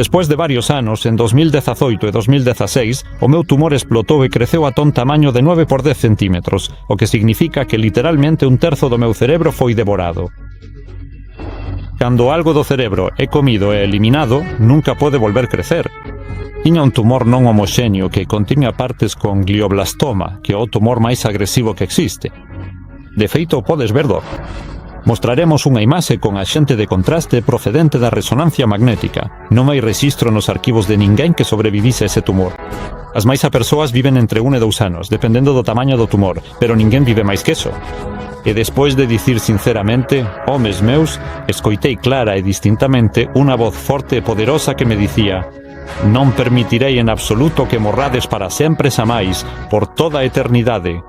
Despois de varios anos, en 2018 e 2016, o meu tumor explotou e creceu ata un tamaño de 9 por 10 centímetros, o que significa que literalmente un terzo do meu cerebro foi devorado. Cando algo do cerebro é comido e eliminado, nunca pode volver crecer. Tiña un tumor non homoxéneo que continha partes con glioblastoma, que é o tumor máis agresivo que existe. De feito, podes verlo. Mostraremos unha imaxe con axente de contraste procedente da resonancia magnética. Non hai rexistro nos arquivos de ninguén que sobrevivise a ese tumor. As máis a persoas viven entre 1 e 2 anos, dependendo do tamaño do tumor, pero ninguén vive máis que eso. E despois de dicir sinceramente, homes meus, escoitei clara e distintamente unha voz forte e poderosa que me dicía: non permitirei en absoluto que morrades para sempre xamais, por toda a eternidade.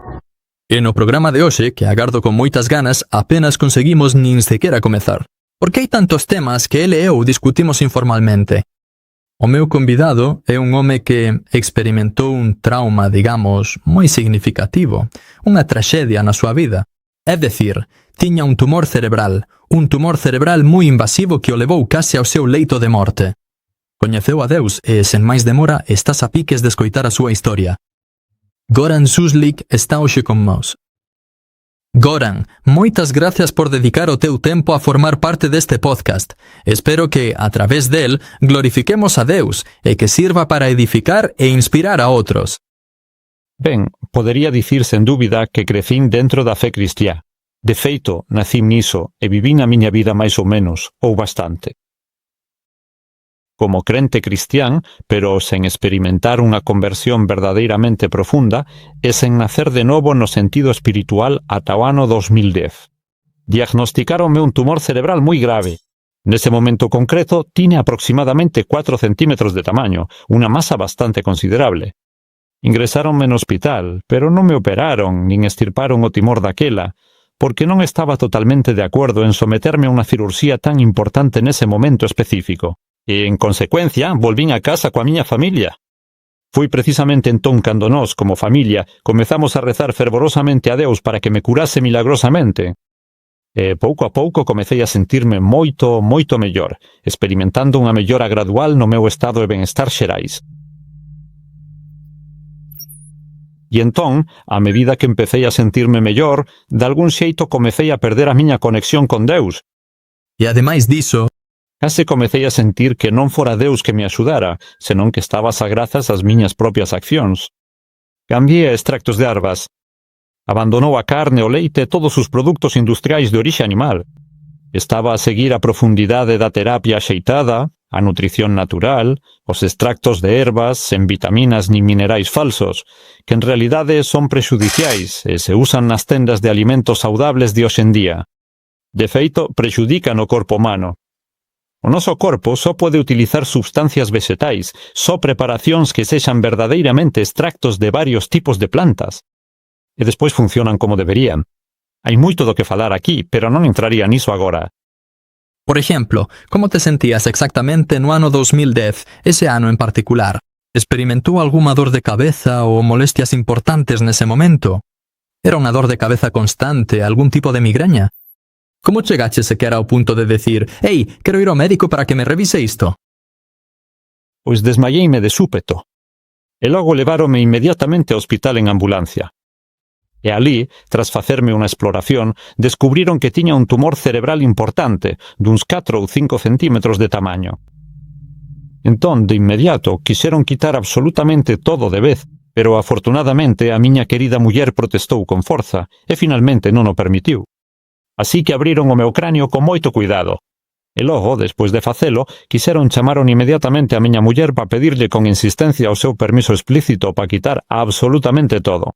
E no programa de hoxe, que agardo con moitas ganas, apenas conseguimos nin sequera comezar. Porque hai tantos temas que ele e eu discutimos informalmente. O meu convidado é un home que experimentou un trauma, digamos, moi significativo, unha traxedia na súa vida. É dicir, tiña un tumor cerebral moi invasivo que o levou case ao seu leito de morte. Coñeceu a Deus e, sen máis demora, estás a piques de escoitar a súa historia. Goran Suslik está hoxe con nós. Goran, moitas gracias por dedicar o teu tempo a formar parte deste podcast. Espero que, a través del, glorifiquemos a Deus e que sirva para edificar e inspirar a outros. Ben, podería dicir sen dúbida que crecín dentro da fe cristiá. De feito, nacín niso e vivín a miña vida máis ou menos, ou bastante. Como crente cristián, pero sen experimentar unha conversión verdadeiramente profunda e sen nacer de novo no sentido espiritual ata o ano 2010. Diagnosticaronme un tumor cerebral moi grave. Nese momento concreto, tiña aproximadamente 4 centímetros de tamaño, unha masa bastante considerable. Ingresáronme no hospital, pero non me operaron nin extirparon o tumor daquela, porque non estaba totalmente de acordo en someterme a unha cirurxía tan importante nese momento específico. E, en consecuencia, volvín a casa coa miña familia. Foi precisamente entón cando nós, como familia, comezamos a rezar fervorosamente a Deus para que me curase milagrosamente. E pouco a pouco comecei a sentirme moito mellor, experimentando unha mellora gradual no meu estado de benestar xerais. E entón, a medida que empecei a sentirme mellor, de algún xeito comecei a perder a miña conexión con Deus. E ademais diso, case comecei a sentir que non fora Deus que me axudara, senón que estabas a grazas ás miñas propias accións. Cambiei a extractos de arbas. Abandonou a carne, o leite e todos os produtos industriais de orixe animal. Estaba a seguir a profundidade da terapia axeitada, a nutrición natural, os extractos de ervas, sen vitaminas nin minerais falsos, que en realidade son prexudiciais e se usan nas tendas de alimentos saudables de hoxe en día. De feito, prexudican o corpo humano. O noso corpo só pode utilizar substancias vegetais, só preparacións que sexan verdadeiramente extractos de varios tipos de plantas. E despois funcionan como deberían. Hai moito do que falar aquí, pero non entraría niso agora. Por exemplo, como te sentías exactamente no ano 2010, ese ano en particular? Experimentou algunha dor de cabeza ou molestias importantes nese momento? Era unha dor de cabeza constante, algún tipo de migraña? Como chegache sequera ao punto de decir, «Ei, quero ir ao médico para que me revise isto»? Pois desmaieime de súpeto. E logo leváronme inmediatamente ao hospital en ambulancia. E alí, tras facerme unha exploración, descubriron que tiña un tumor cerebral importante, duns 4 ou 5 centímetros de tamaño. Entón, de inmediato, quixeron quitar absolutamente todo de vez, pero afortunadamente a miña querida muller protestou con forza e finalmente non o permitiu. Así que abriron o meu cráneo con moito cuidado. E logo, despois de facelo, quixeron chamaron inmediatamente a miña muller para pedirlle con insistencia o seu permiso explícito para quitar absolutamente todo.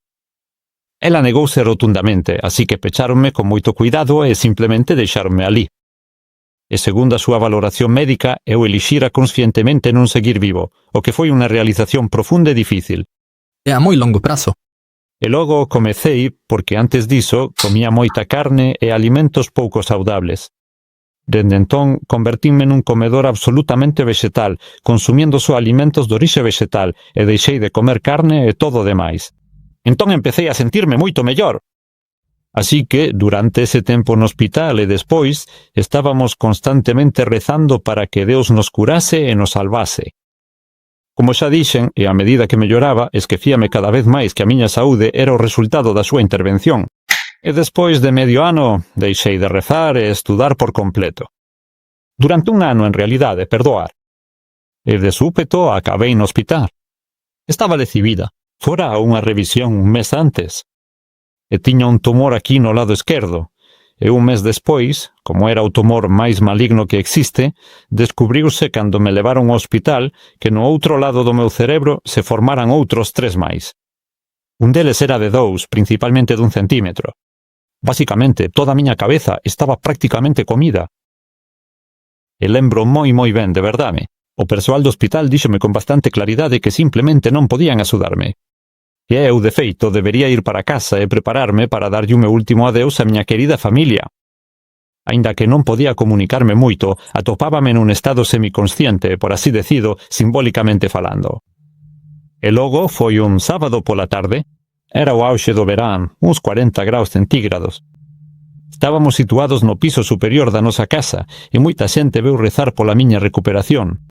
Ela negouse rotundamente, así que pecháronme con moito cuidado e simplemente deixáronme alí. E segundo a súa valoración médica, eu elixira conscientemente non seguir vivo, o que foi unha realización profunda e difícil. É a moi longo prazo. E logo comecei, porque antes diso comía moita carne e alimentos pouco saudables. Dende entón, convertínme nun comedor absolutamente vegetal, consumindo só alimentos de orixe vegetal, e deixei de comer carne e todo o demais. Entón empecei a sentirme moito mellor. Así que, durante ese tempo no hospital e despois, estábamos constantemente rezando para que Deus nos curase e nos salvase. Como xa dixen, e a medida que melloraba, esquecíame cada vez máis que a miña saúde era o resultado da súa intervención. E despois de medio ano, deixei de rezar e estudar por completo. Durante un ano, en realidade, perdoar. E de súpeto acabei no hospital. Estaba decidida. Fora a unha revisión un mes antes. E tiña un tumor aquí no lado esquerdo. E un mes despois, como era o tumor máis maligno que existe, descubriuse cando me levaron ao hospital que no outro lado do meu cerebro se formaran outros 3 máis. Un deles era de 2, principalmente d'1 centímetro. Basicamente, toda a miña cabeza estaba prácticamente comida. E lembro moi ben, de verdade. O persoal do hospital díxome con bastante claridade que simplemente non podían axudarme. E eu, de feito, debería ir para casa e prepararme para darlle o meu último adeus á miña querida familia. Aínda que non podía comunicarme moito, atopábame nun estado semiconsciente, por así decido, simbólicamente falando. E logo foi un sábado pola tarde. Era o auxe do verán, uns 40 graus centígrados. Estábamos situados no piso superior da nosa casa e moita xente veu rezar pola miña recuperación.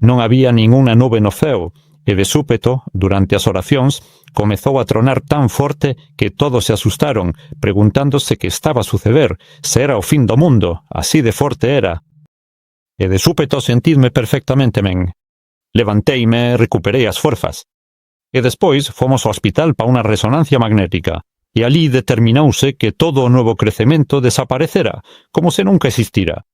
Non había ningunha nube no ceo, e de súpeto, durante as oracións, comezou a tronar tan forte que todos se asustaron, preguntándose que estaba a suceder, se era o fin do mundo, así de forte era. E de súpeto sentidme perfectamente ben. Levanteime e recuperei as forzas. E despois fomos ao hospital pa unha resonancia magnética, e alí determinouse que todo o novo crecemento desaparecera, como se nunca existira.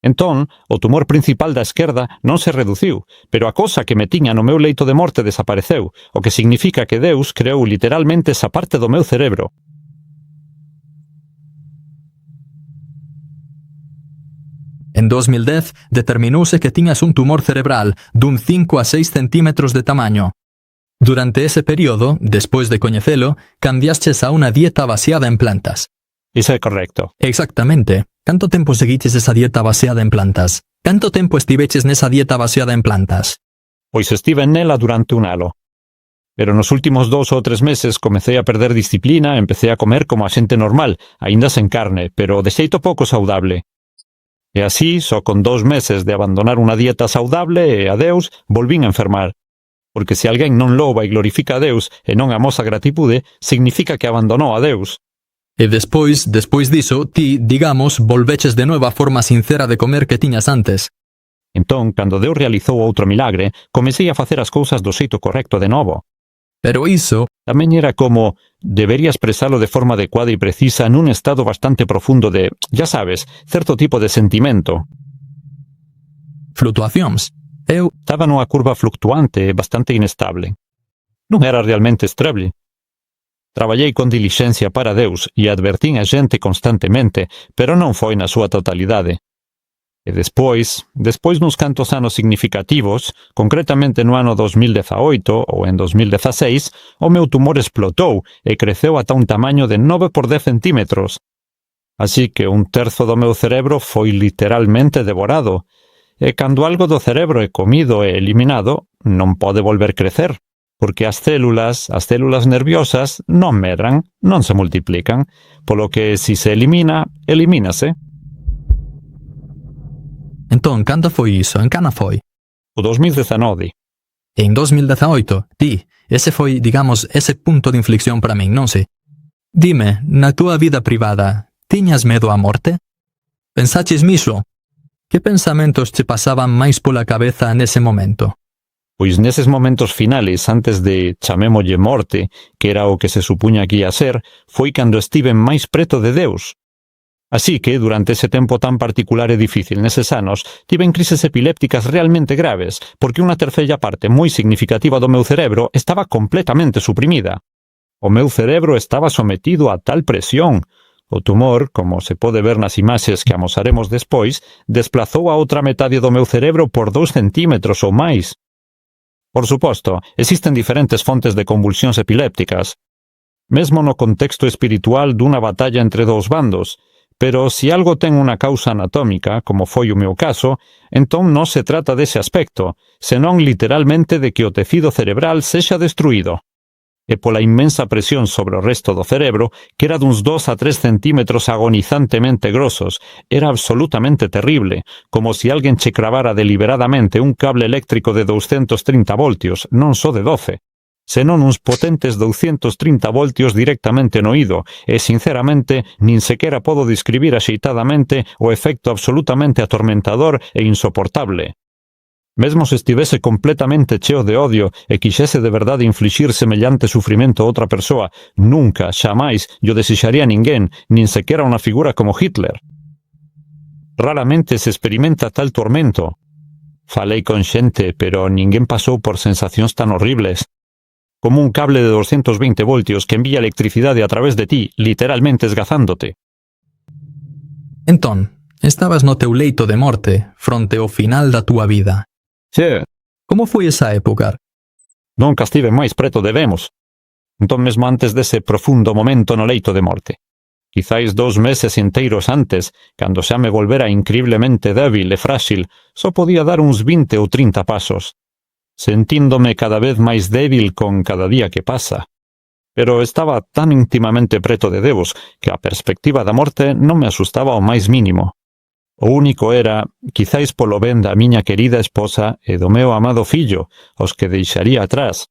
Entón, o tumor principal da esquerda non se reduciu, pero a cosa que me tiña no meu leito de morte desapareceu, o que significa que Deus creou literalmente esa parte do meu cerebro. En 2010, determinouse que tiñas un tumor cerebral dun 5 a 6 centímetros de tamaño. Durante ese período, despois de coñecelo, cambiastes a unha dieta baseada en plantas. Iso é correcto. Exactamente. Canto tempo seguiches esa dieta baseada en plantas? Canto tempo estiveches nesa dieta baseada en plantas? Pois estive nela durante un ano. Pero nos últimos 2 ou 3 meses comecei a perder disciplina e empecé a comer como a xente normal, aínda sen carne, pero de xeito pouco saudable. E así, só con 2 meses de abandonar unha dieta saudable e adeus, volvín a enfermar. Porque se alguén non louva e glorifica a Deus e non amosa gratipude, significa que abandonou a Deus. E despois diso, ti, digamos, volveches de novo a forma sincera de comer que tiñas antes. Entón, cando Deus realizou outro milagre, comecei a facer as cousas do xeito correcto de novo. Pero iso tamén era como, debería expresalo de forma adecuada e precisa nun estado bastante profundo de, ya sabes, certo tipo de sentimento. Flutuacións. Eu estaba nunha curva fluctuante e bastante inestable. Non era realmente estable. Traballei con dilixencia para Deus e advertín a xente constantemente, pero non foi na súa totalidade. E despois nuns cantos anos significativos, concretamente no ano 2018 ou en 2016, o meu tumor explotou e creceu ata un tamaño de 9 por 10 centímetros. Así que un terzo do meu cerebro foi literalmente devorado, e cando algo do cerebro é comido e eliminado, non pode volver crecer. Porque as células nerviosas non medran, non se multiplican, polo que si se elimina, elimínase. Entón, cando foi iso? En cana foi? O 2019. En 2018, ti, ese foi, digamos, ese punto de inflexión para min, non sei? Dime, na túa vida privada, tiñas medo á morte? Pensaches miso? Que pensamentos te pasaban máis pola cabeza nese momento? Pois neses momentos finales, antes de, chamémolle morte, que era o que se supuña que ia ser, foi cando estiven máis preto de Deus. Así que, durante ese tempo tan particular e difícil neses anos, tiven crises epilépticas realmente graves, porque unha terceira parte moi significativa do meu cerebro estaba completamente suprimida. O meu cerebro estaba sometido a tal presión. O tumor, como se pode ver nas imaxes que amosaremos despois, desplazou a outra metade do meu cerebro por 2 centímetros ou máis. Por suposto, existen diferentes fontes de convulsións epilépticas, mesmo no contexto espiritual dunha batalla entre dous bandos, pero se algo ten unha causa anatómica, como foi o meu caso, entón non se trata dese aspecto, senón literalmente de que o tecido cerebral sexa destruído. e pola inmensa presión sobre o resto do cerebro, que era duns 2 a 3 centímetros agonizantemente grosos, era absolutamente terrible, como si alguén che cravara deliberadamente un cable eléctrico de 230 voltios, non só de 12, senón uns potentes 230 voltios directamente no oído, e sinceramente nin sequera podo describir axeitadamente o efecto absolutamente atormentador e insoportable. Mesmo se estivese completamente cheo de odio e quixese de verdade inflixir semellante sufrimento a outra persoa, nunca, xamais, yo desexaría a ninguén, nin sequera unha figura como Hitler. Raramente se experimenta tal tormento. Falei con xente, pero ninguén pasou por sensacións tan horribles. Como un cable de 220 voltios que envía electricidade a través de ti, literalmente esgazándote. Entón, estabas no teu leito de morte, fronte ao final da túa vida. Che, Como foi esa época? nunca estive máis preto de Vemos. Entón mesmo antes dese profundo momento no leito de morte. Quizáis 2 meses inteiros antes, cando xa me volvera increíblemente débil e frágil, só podía dar uns 20 ou 30 pasos, sentíndome cada vez máis débil con cada día que pasa. Pero estaba tan íntimamente preto de Deus que a perspectiva da morte non me asustaba o máis mínimo. O único era, quizáis polo ben da miña querida esposa e do meu amado fillo, os que deixaría atrás.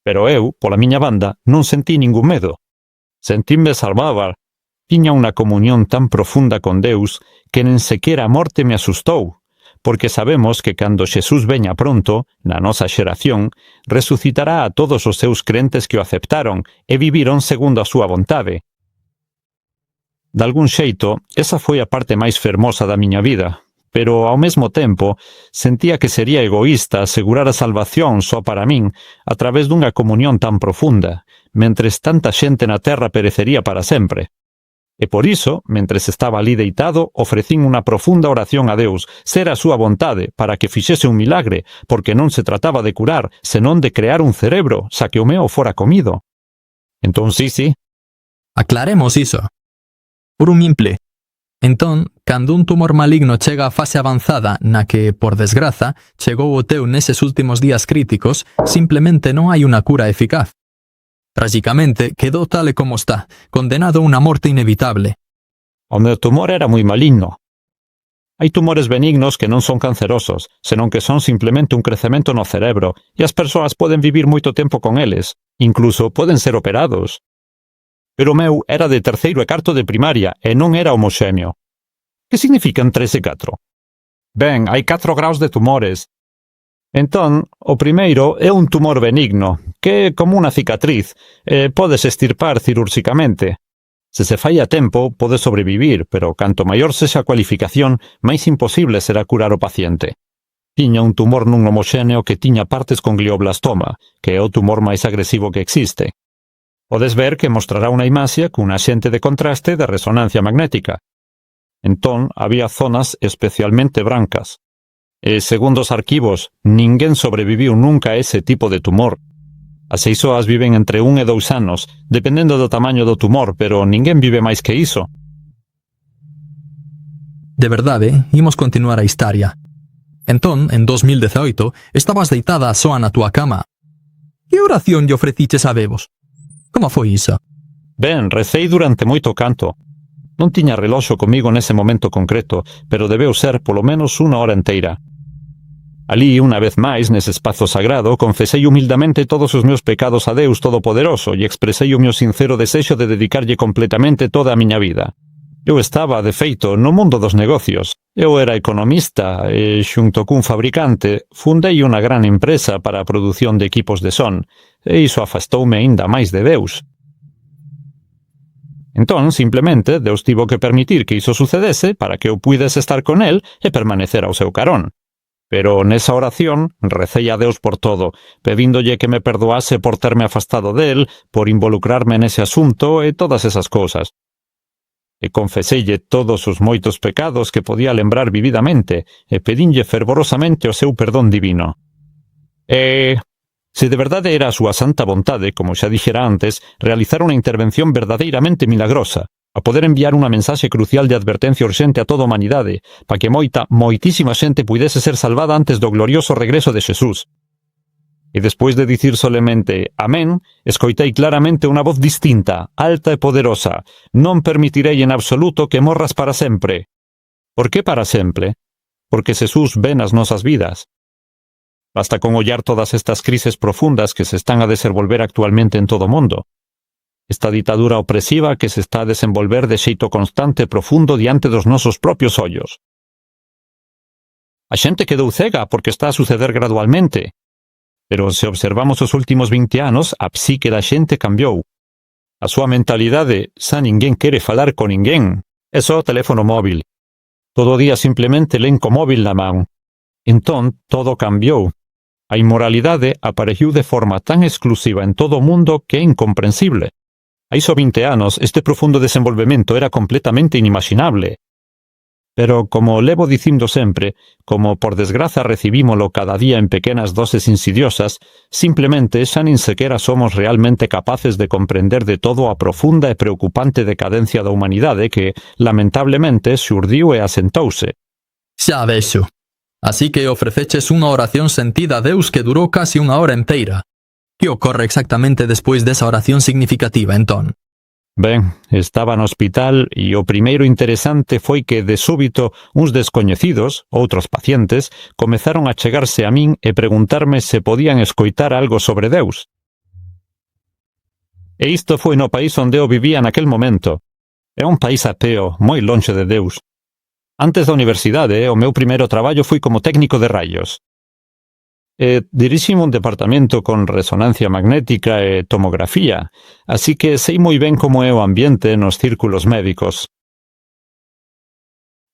Pero eu, pola miña banda, non sentí ningún medo. Sentíme salvabar. Tiña unha comunión tan profunda con Deus que nen sequera a morte me asustou, porque sabemos que cando Xesús veña pronto, na nosa xeración, resucitará a todos os seus crentes que o aceptaron e viviron segundo a súa vontade. De algún xeito, esa foi a parte máis fermosa da miña vida, pero ao mesmo tempo sentía que sería egoísta asegurar a salvación só para min a través dunha comunión tan profunda, mentres tanta xente na terra perecería para sempre. E por iso, mentres estaba ali deitado, ofrecín unha profunda oración a Deus, ser a súa vontade, para que fixese un milagre, porque non se trataba de curar, senón de crear un cerebro, xa que o meu fora comido. Entón, sí. Aclaremos iso. Por un mimple. Entón, cando un tumor maligno chega á fase avanzada na que, por desgraza, chegou o teu neses últimos días críticos, simplemente non hai unha cura eficaz. Trágicamente, quedou tal e como está, condenado a unha morte inevitable. O meu tumor era moi maligno. Hai tumores benignos que non son cancerosos, senón que son simplemente un crecemento no cerebro, e as persoas poden vivir moito tempo con eles, incluso poden ser operados. Pero o meu era de 3º e 4º de primaria e non era homoxéneo. Que significan 3 e 4? Ben, hai 4 graus de tumores. Entón, o primeiro é un tumor benigno, que é como unha cicatriz, e podes extirpar cirúrxicamente. Se se fai a tempo, pode sobrevivir, pero canto maior sexa a cualificación, máis imposible será curar o paciente. Tiña un tumor nun homoxéneo que tiña partes con glioblastoma, que é o tumor máis agresivo que existe. Podes ver que mostrará unha imaxe cun axente de contraste de resonancia magnética. Entón, había zonas especialmente brancas. E, segundo os arquivos, ninguén sobreviviu nunca a ese tipo de tumor. As 6 horas viven entre 1 e 2 anos, dependendo do tamaño do tumor, pero ninguén vive máis que iso. De verdade, imos continuar a historia. Entón, en 2018, estabas deitada soa na túa cama. Que oración lle ofreciches a Bebos? Como foi iso? Ben, recei durante moito canto. Non tiña reloxo comigo nese momento concreto, pero debeu ser polo menos 1 hora inteira. Alí, unha vez máis, nese espazo sagrado, confesei humildamente todos os meus pecados a Deus Todopoderoso e expresei o meu sincero desexo de dedicarlle completamente toda a miña vida. Eu estaba, de feito, no mundo dos negocios. Eu era economista e, xunto cun fabricante, fundei unha gran empresa para a produción de equipos de son, e iso afastoume aínda máis de Deus. Entón, simplemente, Deus tivo que permitir que iso sucedese para que eu puidese estar con el e permanecer ao seu carón. Pero nesa oración recei a Deus por todo, pedíndolle que me perdoase por terme afastado del, por involucrarme nese asunto e todas esas cousas. E confeseille todos os moitos pecados que podía lembrar vividamente e pedínlle fervorosamente o seu perdón divino. Se de verdade era a súa santa vontade, como xa dixera antes, realizar unha intervención verdadeiramente milagrosa, a poder enviar unha mensaxe crucial de advertencia urxente a toda a humanidade, para que moitísima xente puidese ser salvada antes do glorioso regreso de Xesús. E despois de dicir solemente «Amén», escoitei claramente unha voz distinta, alta e poderosa. «Non permitirei en absoluto que morras para sempre». Por que para sempre? Porque Jesús ve nas nosas vidas. Basta con ollar todas estas crises profundas que se están a desenvolver actualmente en todo o mundo. Esta ditadura opresiva que se está a desenvolver de xeito constante e profundo diante dos nosos propios ollos. A xente quedou cega porque está a suceder gradualmente. Pero se observamos os últimos 20 anos, a psique da xente cambiou. A súa mentalidade, xa ninguén quere falar con ninguén. É só o teléfono móvil. Todo o día simplemente len co móvil na man. Entón, todo cambiou. A inmoralidade apareciu de forma tan exclusiva en todo o mundo que é incomprensible. Hai só 20 anos, este profundo desenvolvemento era completamente inimaginable. Pero, como levo dicindo sempre, como por desgraza recibímolo cada día en pequenas doses insidiosas, simplemente xa nin sequera somos realmente capaces de comprender de todo a profunda e preocupante decadencia da humanidade que, lamentablemente, xurdiu e asentouse. Xa vexo. Así que ofreceches unha oración sentida a Deus que durou casi unha hora enteira. Que ocorre exactamente despois desa oración significativa, entón? Ben, estaba no hospital e o primeiro interesante foi que, de súbito, uns descoñecidos, outros pacientes, comezaron a chegarse a min e preguntarme se podían escoitar algo sobre Deus. E isto foi no país onde eu vivía naquel momento. É un país ateo, moi lonxe de Deus. Antes da universidade, o meu primeiro traballo foi como técnico de raios. Dirixime un departamento con resonancia magnética e tomografía, así que sei moi ben como é o ambiente nos círculos médicos.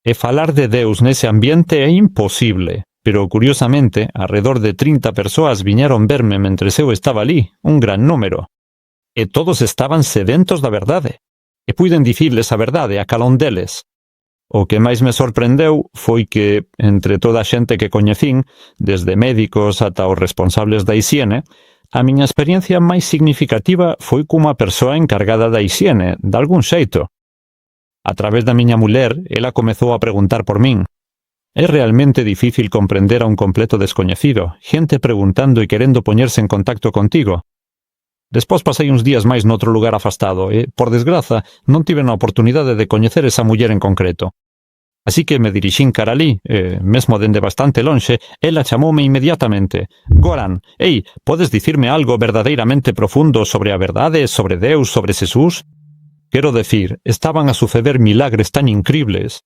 E falar de Deus nese ambiente é imposible, pero curiosamente, arredor de 30 persoas viñeron verme mentres eu estaba ali, un gran número. E todos estaban sedentos da verdade. E puiden dicirles a verdade a calón deles. O que máis me sorprendeu foi que, entre toda a xente que coñecín, desde médicos ata os responsables da hixiene, a miña experiencia máis significativa foi cunha persoa encargada da hixiene, de algún xeito. A través da miña muller, ela comezou a preguntar por min. É realmente difícil comprender a un completo descoñecido, xente preguntando e querendo poñerse en contacto contigo. Despois pasei uns días máis noutro lugar afastado e, por desgraza, non tive a oportunidade de coñecer esa muller en concreto. Así que me dirixín cara alí, mesmo dende bastante lonxe, ela chamoume inmediatamente. Goran, ei, podes dicirme algo verdadeiramente profundo sobre a verdade, sobre Deus, sobre Jesús? Quero decir, estaban a suceder milagres tan incribles,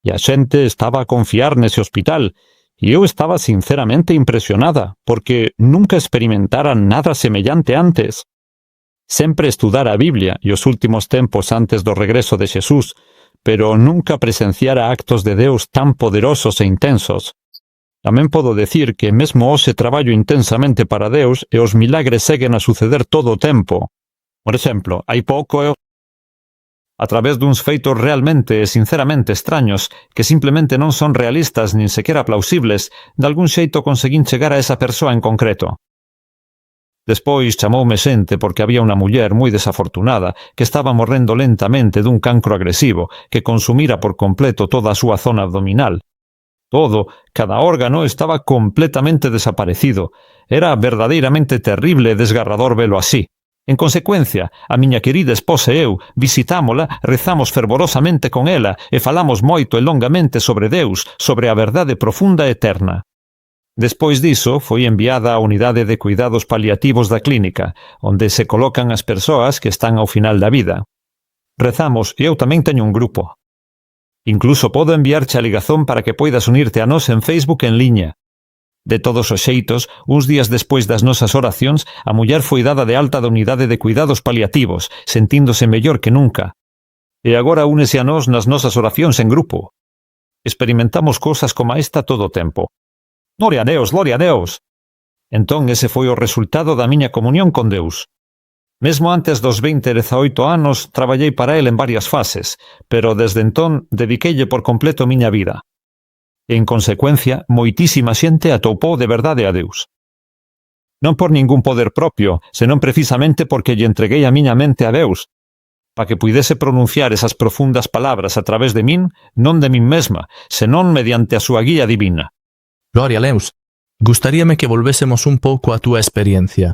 e a xente estaba a confiar nese hospital, e eu estaba sinceramente impresionada, porque nunca experimentara nada semellante antes. Sempre estudara a Biblia e os últimos tempos antes do regreso de Xesús, pero nunca presenciara actos de Deus tan poderosos e intensos. Tamén podo decir que mesmo hoxe traballo intensamente para Deus e os milagres seguen a suceder todo o tempo. Por exemplo, hai pouco a través duns feitos realmente e sinceramente extraños, que simplemente non son realistas nin sequera plausibles, de algún xeito conseguín chegar a esa persoa en concreto. Despois chamoume xente porque había unha muller moi desafortunada que estaba morrendo lentamente dun cancro agresivo que consumira por completo toda a súa zona abdominal. Todo, cada órgano estaba completamente desaparecido. Era verdadeiramente terrible e desgarrador velo así. En consecuencia, a miña querida esposa e eu visitámola, rezamos fervorosamente con ela e falamos moito e longamente sobre Deus, sobre a verdade profunda e eterna. Despois diso, foi enviada á unidade de cuidados paliativos da clínica, onde se colocan as persoas que están ao final da vida. Rezamos e eu tamén teño un grupo. Incluso podo enviarche a ligazón para que poidas unirte a nós en Facebook en liña. De todos os xeitos, uns días despois das nosas oracións, a muller foi dada de alta da unidade de cuidados paliativos, sentíndose mellor que nunca. E agora únese a nós nas nosas oracións en grupo. Experimentamos cousas como esta todo o tempo. Gloria a Deus, gloria a Deus! Entón ese foi o resultado da miña comunión con Deus. Mesmo antes dos 18 anos, traballei para el en varias fases, pero desde entón dediqueille por completo miña vida. E, en consecuencia, moitísima xente atopou de verdade a Deus. Non por ningún poder propio, senón precisamente porque lle entreguei a miña mente a Deus, para que puidese pronunciar esas profundas palabras a través de min, non de min mesma, senón mediante a súa guía divina. Gloria a Deus. Gustaríame que volvésemos un pouco a túa experiencia.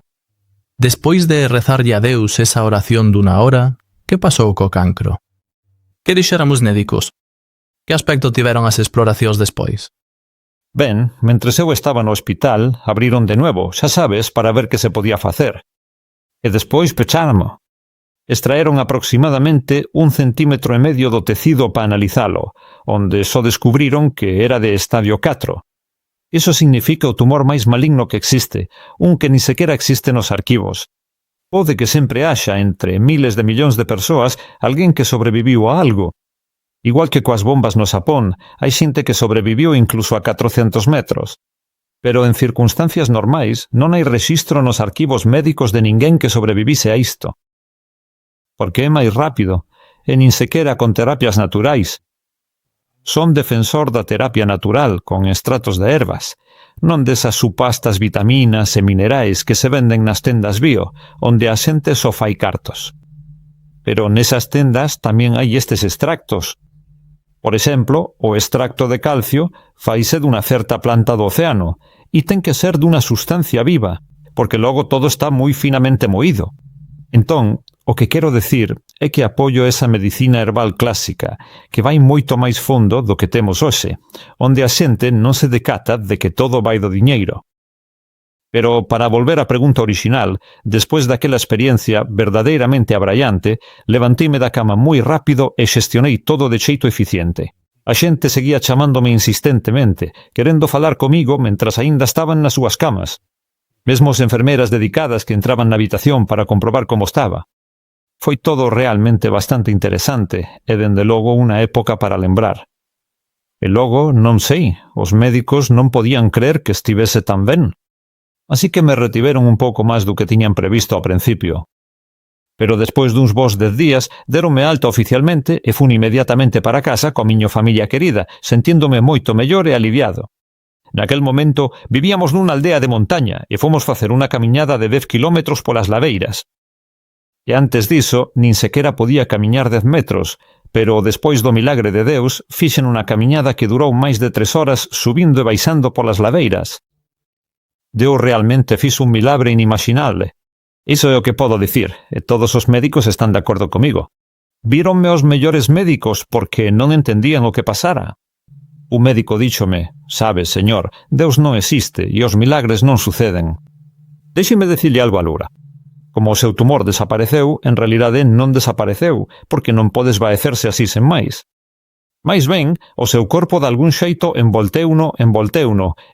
Despois de rezarlle a Deus esa oración dunha hora, que pasou co cancro? Que dixéramos médicos? Que aspecto tiveron as exploracións despois? Ben, mentres eu estaba no hospital, abriron de nuevo, xa sabes, para ver que se podía facer. E despois pecháramo. Extraeron aproximadamente 1,5 cm do tecido para analizalo, onde só descubriron que era de estadio 4. Iso significa o tumor máis maligno que existe, un que ni sequera existe nos arquivos. Pode que sempre haxa entre miles de millóns de persoas alguén que sobreviviu a algo. Igual que coas bombas no Xapón, hai xente que sobreviviu incluso a 400 metros. Pero en circunstancias normais non hai rexistro nos arquivos médicos de ninguén que sobrevivise a isto. Porque é máis rápido, e nin sequera con terapias naturais. Son defensor da terapia natural con extractos de ervas, non desas supastas vitaminas e minerais que se venden nas tendas bio, onde a xente só fai cartos. Pero nesas tendas tamén hai estes extractos. Por exemplo, o extracto de calcio faise dunha certa planta do océano e ten que ser dunha sustancia viva, porque logo todo está moi finamente moído. Entón, o que quero decir é que apoio esa medicina herbal clásica, que vai moito máis fondo do que temos hoxe, onde a xente non se decata de que todo vai do diñeiro. Pero, para volver á pregunta orixinal, despois daquela experiencia verdadeiramente abraiante, levanteime da cama moi rápido e xestionei todo de xeito eficiente. A xente seguía chamándome insistentemente, querendo falar comigo mentras aínda estaban nas súas camas. Mesmo as enfermeras dedicadas que entraban na habitación para comprobar como estaba. Foi todo realmente bastante interesante e, dende logo, unha época para lembrar. E logo, non sei, os médicos non podían crer que estivese tan ben. Así que me retiveron un pouco máis do que tiñan previsto ao principio. Pero despois duns bons 10 días, deronme alta oficialmente e fun inmediatamente para casa coa miña familia querida, sentíndome moito mellor e aliviado. Naquel momento, vivíamos nunha aldea de montaña e fomos facer unha camiñada de 10 kilómetros polas laveiras. E antes diso, nin sequera podía camiñar 10 metros, pero despois do milagre de Deus, fixen unha camiñada que durou máis de 3 horas subindo e baixando polas laveiras. Deus realmente fixo un milagre inimaginable. Iso é o que podo dicir, e todos os médicos están de acordo comigo. Víronme os mellores médicos porque non entendían o que pasara. Un médico díxome, sabes, señor, Deus non existe e os milagres non suceden. Déxeme dicirle algo a Lura. Como o seu tumor desapareceu, en realidade non desapareceu, porque non pode esvaecerse así sen máis. Mais ben, o seu corpo de algún xeito envolteuno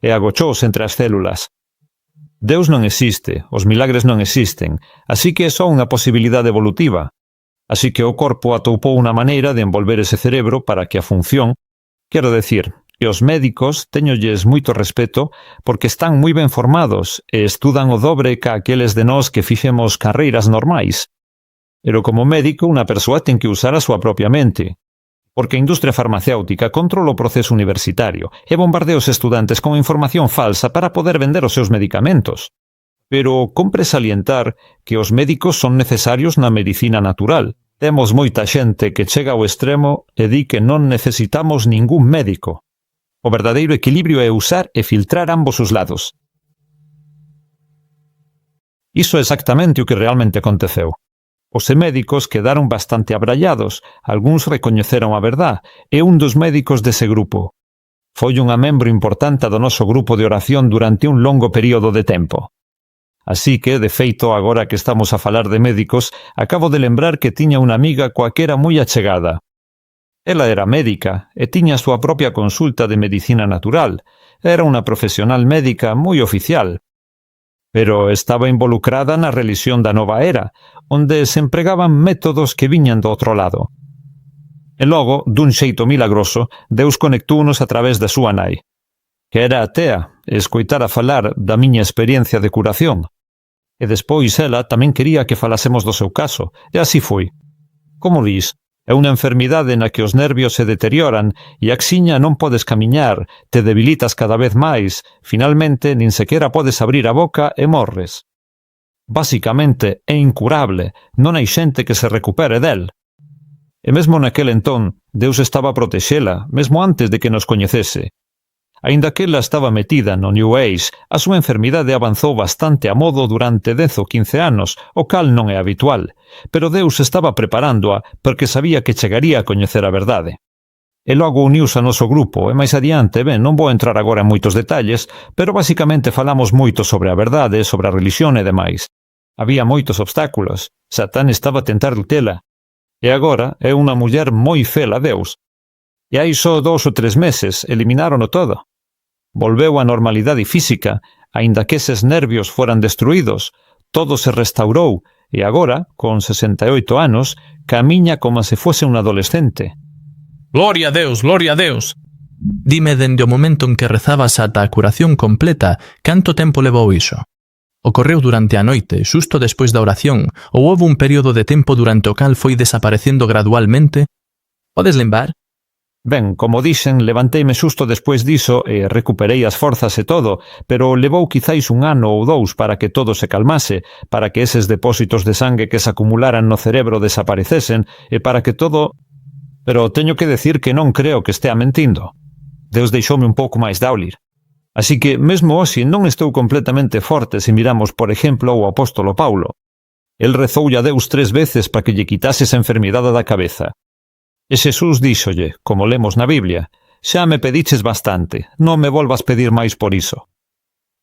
e agochouse entre as células. Deus non existe, os milagres non existen, así que é só unha posibilidade evolutiva. Así que o corpo atoupou unha maneira de envolver ese cerebro para que a función, quero decir, e os médicos teñolles moito respeto porque están moi ben formados e estudan o dobre ca aqueles de nós que fixemos carreiras normais. Pero como médico, unha persoa ten que usar a súa propia mente, porque a industria farmacéutica controla o proceso universitario e bombardea os estudantes con información falsa para poder vender os seus medicamentos. Pero compre salientar que os médicos son necesarios na medicina natural. Temos moita xente que chega ao extremo e di que non necesitamos ningún médico. O verdadeiro equilibrio é usar e filtrar ambos os lados. Iso é exactamente o que realmente aconteceu. Os médicos quedaron bastante abrallados, algúns recoñeceron a verdad, e un dos médicos dese grupo. Foi unha membro importante do noso grupo de oración durante un longo período de tempo. Así que, de feito, agora que estamos a falar de médicos, acabo de lembrar que tiña unha amiga coa que era moi achegada. Ela era médica e tiña a súa propia consulta de medicina natural. Era unha profesional médica moi oficial. Pero estaba involucrada na relixión da nova era, onde se empregaban métodos que viñan do outro lado. E logo, dun xeito milagroso, Deus conectounos a través da súa nai, que era atea e escoitara falar da miña experiencia de curación. E despois ela tamén quería que falásemos do seu caso, e así foi. Como dis, é unha enfermidade na que os nervios se deterioran e axiña non podes camiñar, te debilitas cada vez máis, finalmente nin sequera podes abrir a boca e morres. Basicamente é incurable, non hai xente que se recupere del. E mesmo naquel entón, Deus estaba a protexela, mesmo antes de que nos coñecese. Aínda que ela estaba metida no New Age, a súa enfermidade avanzou bastante a modo durante 10 ou 15 anos, o cal non é habitual, pero Deus estaba preparándoa porque sabía que chegaría a coñecer a verdade. E logo uniuse a noso grupo, e máis adiante, non vou entrar agora en moitos detalles, pero basicamente falamos moito sobre a verdade, sobre a religión e demais. Había moitos obstáculos, Satán estaba a tentar detela, e agora é unha muller moi fiel a Deus. E hai só 2 ou 3 meses eliminárono todo. Volveu á normalidade física, aínda que eses nervios foran destruídos, todo se restaurou e agora, con 68 anos, camiña como se fose un adolescente. Gloria a Deus, gloria a Deus! Dime dende o momento en que rezabas ata a curación completa, canto tempo levou iso? Ocorreu durante a noite, xusto despois da oración, ou houve un período de tempo durante o cal foi desaparecendo gradualmente? Podes lembrar? Ben, como dixen, levanteime xusto despois diso e recuperei as forzas e todo, pero levou quizáis 1 ano ou 2 para que todo se calmase, para que eses depósitos de sangue que se acumularan no cerebro desaparecesen e para que todo... Pero teño que decir que non creo que estea mentindo. Deus deixoume un pouco máis dáulir. Así que, mesmo hoxe, non estou completamente forte se miramos, por exemplo, o apóstolo Paulo. El rezoulle a Deus 3 veces para que lle quitase esa enfermidade da cabeza. E Xesús díxolle, como lemos na Biblia, xa me pediches bastante, non me volvas pedir máis por iso.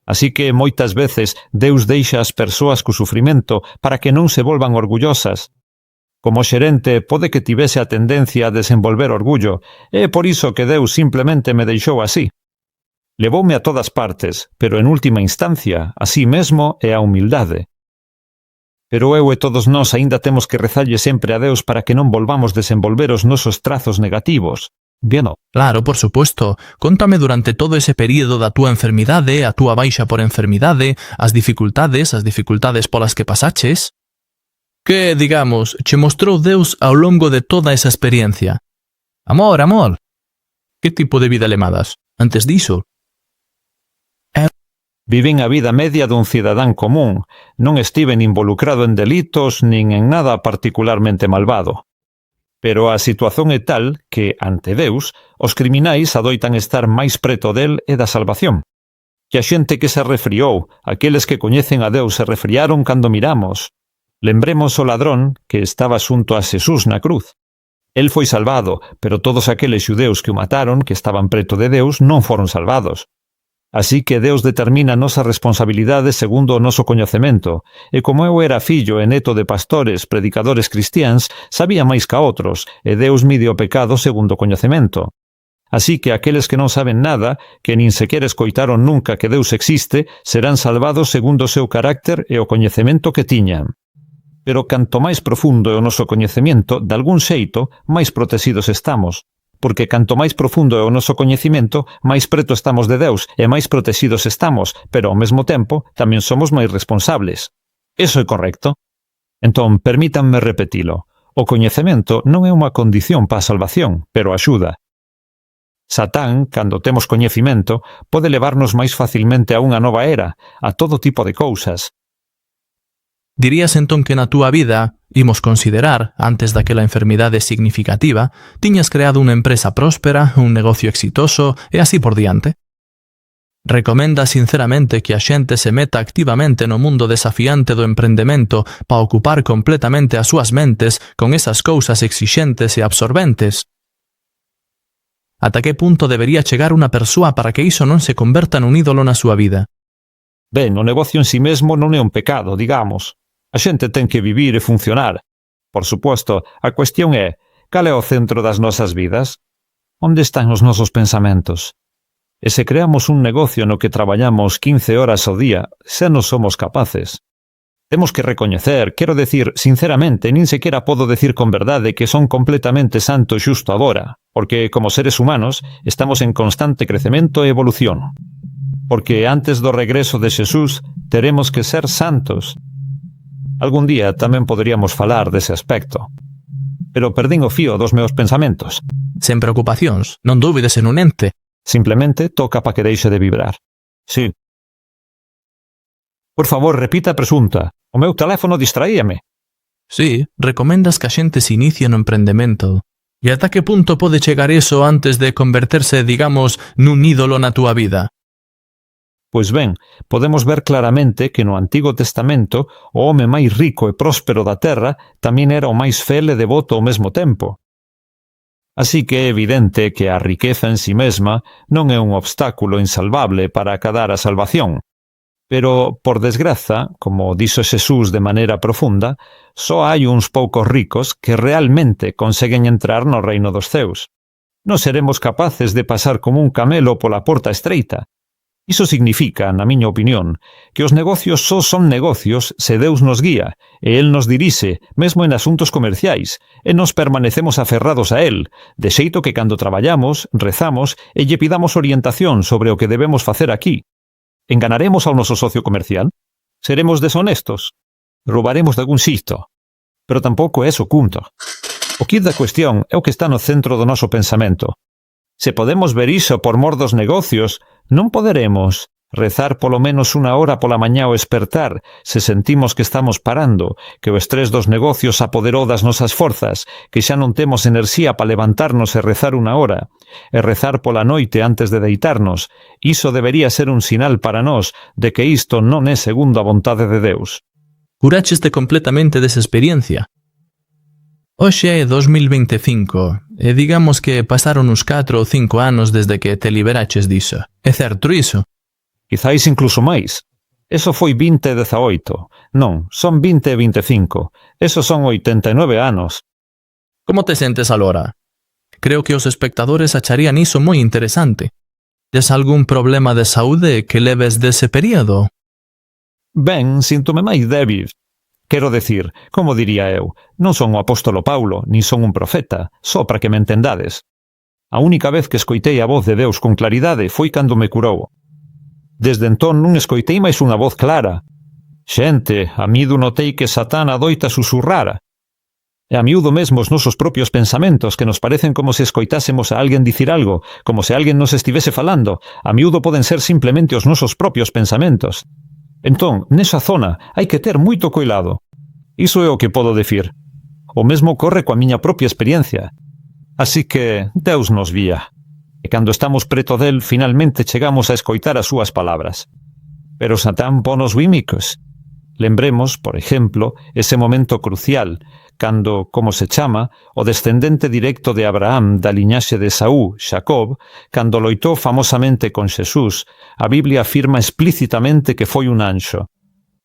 Así que moitas veces Deus deixa as persoas co sufrimento para que non se volvan orgullosas. Como xerente pode que tivese a tendencia a desenvolver orgullo, e é por iso que Deus simplemente me deixou así. Levoume a todas partes, pero en última instancia, así mesmo é a humildade. Pero eu e todos nós aínda temos que rezalle sempre a Deus para que non volvamos desenvolver os nosos trazos negativos. Bien, Claro, por supuesto. Contame durante todo ese período da túa enfermidade, a túa baixa por enfermidade, as dificultades polas que pasaches. Que, digamos, che mostrou Deus ao longo de toda esa experiencia? Amor, amor. Que tipo de vida lemadas? Antes diso? Vivín a vida media dun cidadán común, non estiven involucrado en delitos nin en nada particularmente malvado. Pero a situación é tal que, ante Deus, os criminais adoitan estar máis preto del e da salvación. Que a xente que se refriou, aqueles que coñecen a Deus se refriaron cando miramos. Lembremos o ladrón que estaba xunto a Xesús na cruz. El foi salvado, pero todos aqueles xudeus que o mataron, que estaban preto de Deus, non foron salvados. Así que Deus determina a nosa responsabilidade segundo o noso coñecemento, e como eu era fillo e neto de pastores, predicadores cristiáns, sabía máis ca outros, e Deus mide o pecado segundo o coñecemento. Así que aqueles que non saben nada, que nin sequera escoitaron nunca que Deus existe, serán salvados segundo o seu carácter e o coñecemento que tiñan. Pero canto máis profundo é o noso coñecemento, de algún xeito, máis protegidos estamos. Porque canto máis profundo é o noso coñecemento, máis preto estamos de Deus e máis protegidos estamos, pero ao mesmo tempo tamén somos máis responsables. Eso é correcto? Entón, permítanme repetilo. O coñecemento non é unha condición para a salvación, pero axuda. Satán, cando temos coñecemento, pode levarnos máis facilmente a unha nova era, a todo tipo de cousas. Dirías entón que na túa vida, imos considerar, antes daquela enfermidade significativa, tiñas creado unha empresa próspera, un negocio exitoso e así por diante? Recomenda sinceramente que a xente se meta activamente no mundo desafiante do emprendemento para ocupar completamente as súas mentes con esas cousas exixentes e absorbentes? Ata que punto debería chegar unha persoa para que iso non se converta nun ídolo na súa vida? Ben, o negocio en si mesmo non é un pecado, digamos. A xente ten que vivir e funcionar. Por suposto, a cuestión é, cal é o centro das nosas vidas? Onde están os nosos pensamentos? E se creamos un negocio no que traballamos 15 horas ao día, xa non somos capaces. Temos que recoñecer, quero decir, sinceramente, nin sequera podo decir con verdade que son completamente santo xusto agora, porque, como seres humanos, estamos en constante crecemento e evolución. Porque antes do regreso de Xesús, teremos que ser santos. Algún día tamén poderíamos falar dese aspecto. Pero perdín o fío dos meus pensamentos. Sen preocupacións, non dúbides en un ente. Simplemente toca pa que deixe de vibrar. Sí. Por favor, repita a pregunta. O meu teléfono distraíame. Sí, recomendas que a xente se inicie no emprendemento. E ata que punto pode chegar iso antes de converterse, digamos, nun ídolo na túa vida? Pois ben, podemos ver claramente que no Antigo Testamento o home máis rico e próspero da terra tamén era o máis fiel e devoto ao mesmo tempo. Así que é evidente que a riqueza en si mesma non é un obstáculo insalvable para acadar a salvación. Pero, por desgraza, como dixo Xesús de maneira profunda, só hai uns poucos ricos que realmente conseguen entrar no reino dos ceus. Non seremos capaces de pasar como un camelo pola porta estreita. Iso significa, na miña opinión, que os negocios só son negocios se Deus nos guía, e El nos dirixe, mesmo en asuntos comerciais, e nos permanecemos aferrados a El, de xeito que cando traballamos, rezamos e lle pidamos orientación sobre o que debemos facer aquí. Enganaremos ao noso socio comercial? Seremos deshonestos? Roubaremos de algún xito? Pero tampouco é ese o punto. O quid da cuestión é o que está no centro do noso pensamento. Se podemos ver iso por mor dos negocios, non poderemos rezar polo menos 1 hora pola mañá ao espertar se sentimos que estamos parando, que o estrés dos negocios apoderou das nosas forzas, que xa non temos enerxía para levantarnos e rezar 1 hora, e rezar pola noite antes de deitarnos. Iso debería ser un sinal para nós de que isto non é segundo a vontade de Deus. Curaches-te completamente desa experiencia. Hoxe é 2025, e digamos que pasaron uns 4 ou 5 anos desde que te liberaches diso. É certo iso? Quizáis incluso máis. Eso foi 20 e 18. Non, son 20 e 25. Esos son 89 anos. Como te sentes alora? Creo que os espectadores acharían iso moi interesante. Tes algún problema de saúde que leves dese período? Ben, síntome máis débil. Quero decir, como diría eu, non son o apóstolo Paulo, nin son un profeta, só para que me entendades. A única vez que escoitei a voz de Deus con claridade foi cando me curou. Desde entón non escoitei máis unha voz clara. Xente, a miúdo notei que Satán adoita susurrar. E a miúdo mesmo os nosos propios pensamentos, que nos parecen como se escoitásemos a alguén dicir algo, como se alguén nos estivese falando, a miúdo poden ser simplemente os nosos propios pensamentos. Entón, nesa zona, hai que ter moito coidado. Iso é o que podo dicir. O mesmo ocorre coa miña propia experiencia. Así que Deus nos guía. E cando estamos preto del, finalmente chegamos a escoitar as súas palabras. Pero Satán ponos vímicos. Lembremos, por exemplo, ese momento crucial, cando, como se chama, o descendente directo de Abraham da liñaxe de Esaú, Xacob, cando loitou famosamente con Xesús, a Biblia afirma explícitamente que foi un anxo.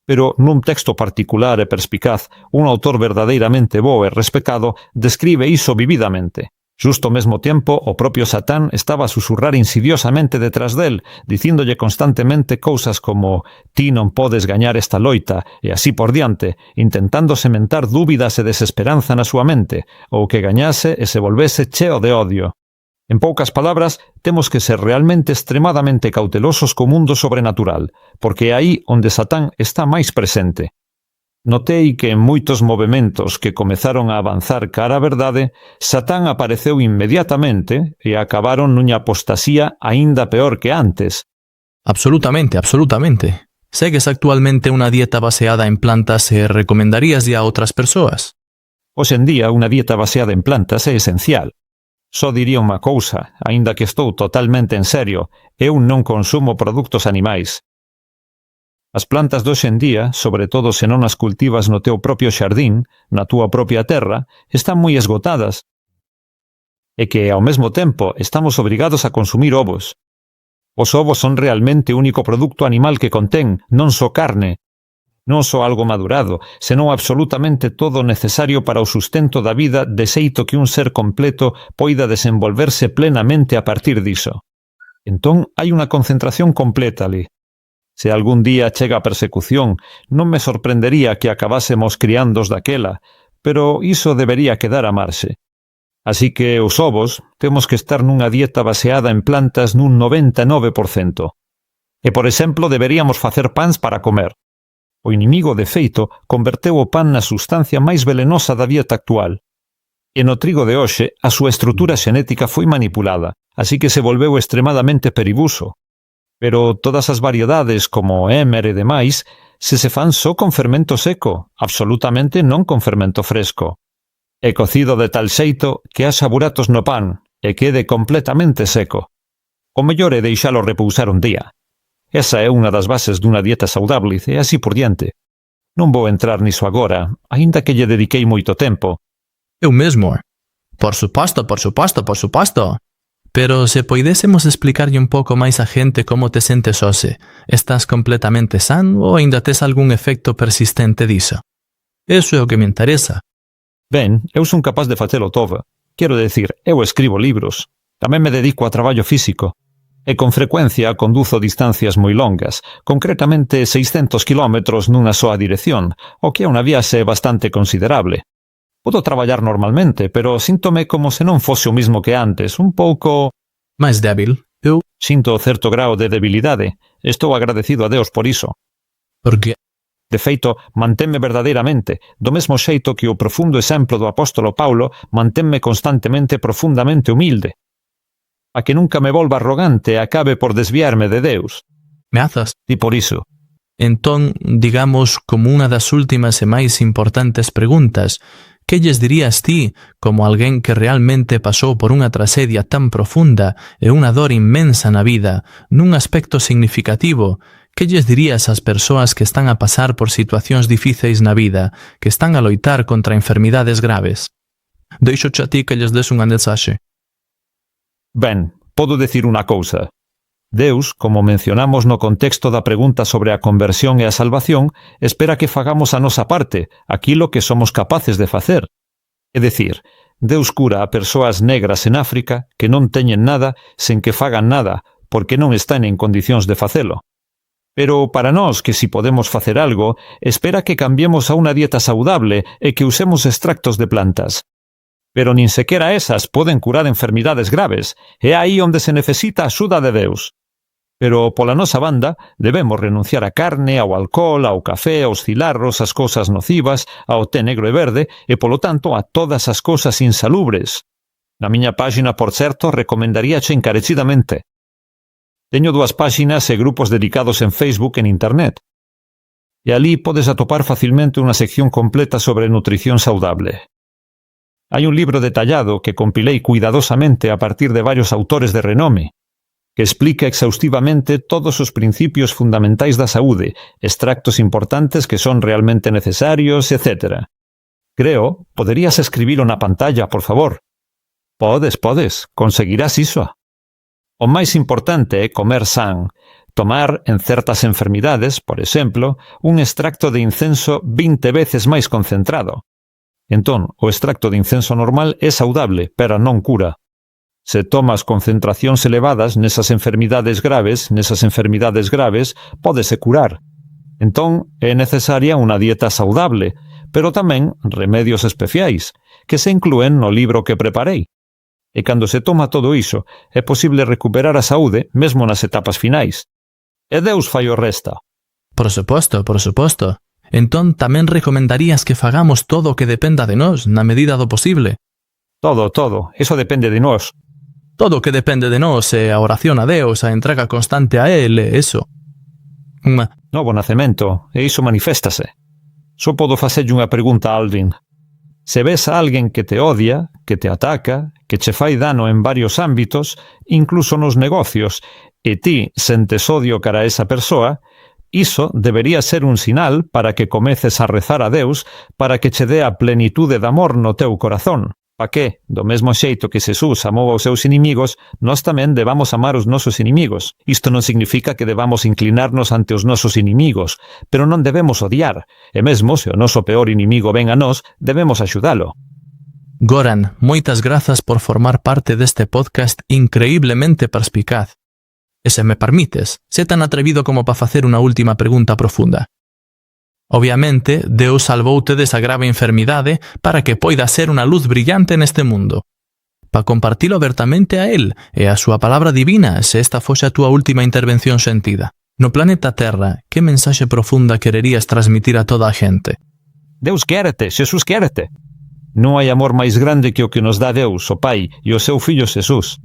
Pero nun texto particular e perspicaz, un autor verdadeiramente bo e respectado describe iso vividamente. Justo ao mesmo tempo, o propio Satán estaba a susurrar insidiosamente detrás del, dicíndolle constantemente cousas como «Ti non podes gañar esta loita» e así por diante, intentando sementar dúbidas e desesperanza na súa mente, ou que gañase e se volvese cheo de odio. En poucas palabras, temos que ser realmente extremadamente cautelosos co mundo sobrenatural, porque é aí onde Satán está máis presente. Notei que en moitos movementos que comezaron a avanzar cara á verdade, Satán apareceu inmediatamente e acabaron nunha apostasía aínda peor que antes. Absolutamente, absolutamente. Segues actualmente unha dieta baseada en plantas e recomendarías a outras persoas? Hoxe en día, unha dieta baseada en plantas é esencial. Só diría unha cousa, aínda que estou totalmente en serio, eu non consumo produtos animais. As plantas de hoxe en día, sobre todo se non as cultivas no teu propio xardín, na túa propia terra, están moi esgotadas. E que, ao mesmo tempo, estamos obrigados a consumir ovos. Os ovos son realmente o único produto animal que contén, non só carne, non só algo madurado, senón absolutamente todo o necesario para o sustento da vida de xeito que un ser completo poida desenvolverse plenamente a partir diso. Entón, hai unha concentración completa ali. Se algún día chega a persecución, non me sorprendería que acabásemos criándos daquela, pero iso debería quedar a marxe. Así que os ovos temos que estar nunha dieta baseada en plantas nun 99%. E, por exemplo, deberíamos facer pans para comer. O inimigo, de feito, converteu o pan na sustancia máis velenosa da dieta actual. E no trigo de hoxe, a súa estrutura xenética foi manipulada, así que se volveu extremadamente perigoso. Pero todas as variedades, como émer e demais, se fan só con fermento seco, absolutamente non con fermento fresco. e cocido de tal xeito que haxa buratos no pan e quede completamente seco. O mellor é deixalo repousar un día. Esa é unha das bases dunha dieta saudable e así por diante. Non vou entrar niso agora, aínda que lle dediquei moito tempo. Eu mesmo. Por suposto, por suposto, por suposto. Pero se poidésemos explicarlle un pouco máis a gente como te sentes hoxe, estás completamente san ou aínda tes algún efecto persistente diso? Eso é o que me interesa. Ben, eu son capaz de facelo todo. Quero decir, eu escribo libros. Tamén me dedico a traballo físico. E con frecuencia conduzo distancias moi longas, concretamente 600 kilómetros nunha soa dirección, o que é unha viaxe bastante considerable. Podo traballar normalmente, pero síntome como se non fose o mismo que antes, un pouco... máis débil. Eu... Sinto certo grao de debilidade. Estou agradecido a Deus por iso. Por que? De feito, manténme verdadeiramente, do mesmo xeito que o profundo exemplo do apóstolo Paulo manténme constantemente profundamente humilde. A que nunca me volva arrogante e acabe por desviarme de Deus. Me azas? E por iso. Entón, digamos, como unha das últimas e máis importantes preguntas, que lles dirías ti, como alguén que realmente pasou por unha tragedia tan profunda e unha dor inmensa na vida, nun aspecto significativo, que lles dirías ás persoas que están a pasar por situacións difíceis na vida, que están a loitar contra enfermidades graves? Deixoche a ti que lles des unha mensaxe. Ben, podo dicir unha cousa. Deus, como mencionamos no contexto da pregunta sobre a conversión e a salvación, espera que fagamos a nosa parte, aquilo que somos capaces de facer. É dicir, Deus cura a persoas negras en África que non teñen nada sen que fagan nada, porque non están en condicións de facelo. Pero para nós, que si podemos facer algo, espera que cambiemos a unha dieta saudable e que usemos extractos de plantas. Pero nin sequera esas poden curar enfermidades graves, é aí onde se necesita a axuda de Deus. Pero, pola nosa banda, debemos renunciar á carne, ao alcohol, ao café, aos cilarros, ás cousas nocivas, ao té negro e verde, e, polo tanto, a todas as cousas insalubres. Na miña páxina, por certo, recomendaríache encarecidamente. Teño 2 páxinas e grupos dedicados en Facebook e en Internet. E ali podes atopar facilmente unha sección completa sobre nutrición saudable. Hai un libro detallado que compilei cuidadosamente a partir de varios autores de renome, que explica exhaustivamente todos os principios fundamentais da saúde, extractos importantes que son realmente necesarios, etc. Creo, poderías escribilo na pantalla, por favor. Podes, conseguirás iso. O máis importante é comer san, tomar en certas enfermidades, por exemplo, un extracto de incenso 20 veces máis concentrado. Entón, o extracto de incenso normal é saudable, pero non cura. Se tomas concentracións elevadas nesas enfermidades graves, pódese curar. Entón, é necesaria unha dieta saudable, pero tamén remedios especiais, que se inclúen no libro que preparei. E cando se toma todo iso, é posible recuperar a saúde mesmo nas etapas finais. E Deus fai o resta. Por suposto. Entón, tamén recomendarías que fagamos todo o que dependa de nós, na medida do posible. Todo, eso depende de nós. Todo o que depende de nós é a oración a Deus, a entrega constante a Él, eso. Novo nacemento, e iso maniféstase. Só podo facerlle unha pregunta a Alvin. Se ves a alguén que te odia, que te ataca, que che fai dano en varios ámbitos, incluso nos negocios, e ti sentes odio cara a esa persoa, iso debería ser un sinal para que comeces a rezar a Deus para que che dé a plenitude de amor no teu corazón. Pa que, do mesmo xeito que Xesús amou aos seus inimigos, nós tamén debamos amar os nosos inimigos. Isto non significa que debamos inclinarnos ante os nosos inimigos, pero non debemos odiar, e mesmo se o noso peor inimigo ven a nós, debemos axudalo. Goran, moitas grazas por formar parte deste podcast increíblemente perspicaz. E se me permites, sé tan atrevido como para facer unha última pregunta profunda. Obviamente, Deus salvoute desa grave enfermidade para que poida ser unha luz brillante neste mundo. Para compartilo abertamente a Él e a súa palabra divina, se esta fose a túa última intervención sentida. No planeta Terra, que mensaxe profunda quererías transmitir a toda a xente? Deus quérete, Xesús quérete. Non hai amor máis grande que o que nos dá Deus, o Pai, e o seu Fillo Xesús.